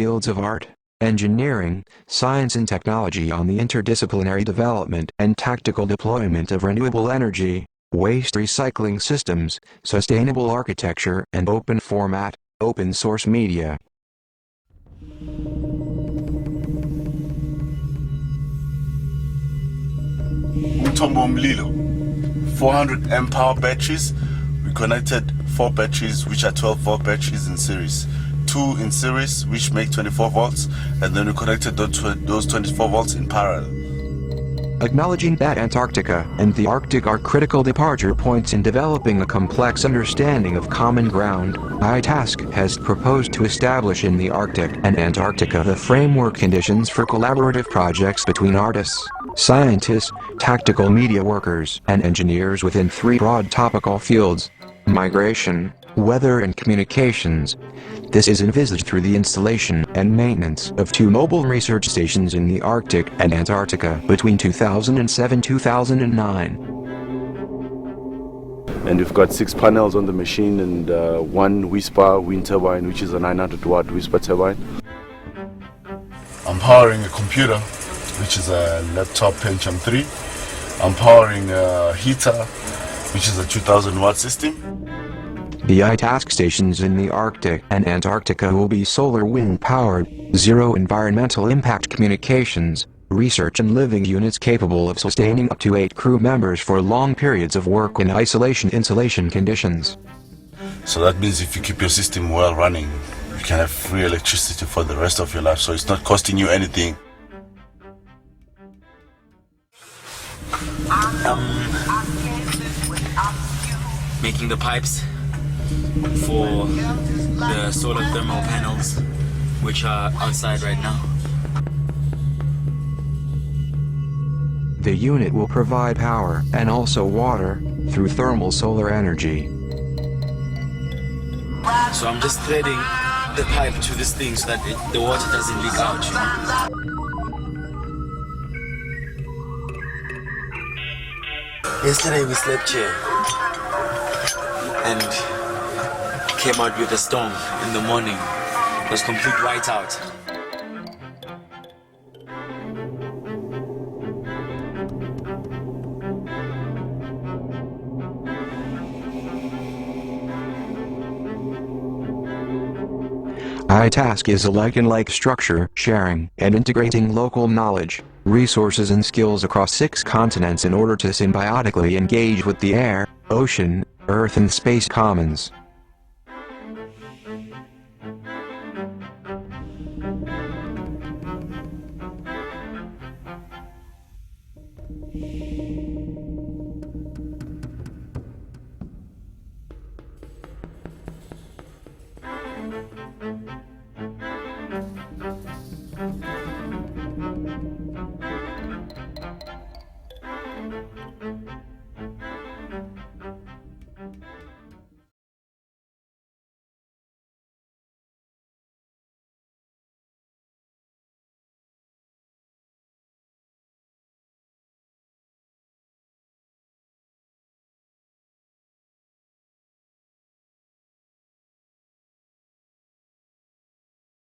fields of art, engineering, science and technology on the interdisciplinary development and tactical deployment of renewable energy, waste recycling systems, sustainable architecture and open format, open source media. Umthombo Mlilo, 400 amp hour batteries. We connected 4 batteries which are 12-volt batteries in series. 2 in series which make 24 volts, and then we connected those 24 volts in parallel. Acknowledging that Antarctica and the Arctic are critical departure points in developing a complex understanding of common ground, ITASC has proposed to establish in the Arctic and Antarctica the framework conditions for collaborative projects between artists, scientists, tactical media workers, and engineers within 3 broad topical fields: migration, weather and communications. This is envisaged through the installation and maintenance of 2 mobile research stations in the Arctic and Antarctica between 2007-2009. And we've got 6 panels on the machine and 1 Whisper wind turbine, which is a 900-watt Whisper turbine. I'm powering a computer, which is a laptop Pentium 3. I'm powering a heater, which is a 2000-watt system. The ITASC stations in the Arctic and Antarctica will be solar wind powered, zero environmental impact communications, research and living units capable of sustaining up to 8 crew members for long periods of work in isolation-insulation conditions. So that means if you keep your system well running, you can have free electricity for the rest of your life, so it's not costing you anything. Making the pipes for the solar thermal panels, which are outside right now. The unit will provide power and also water through thermal solar energy. So I'm just threading the pipe to this thing so that the water doesn't leak out. Yesterday we slept here and came out with a storm in the morning. It was complete whiteout. ITASC is a like-and-like structure, sharing and integrating local knowledge, resources and skills across 6 continents in order to symbiotically engage with the air, ocean, earth and space commons.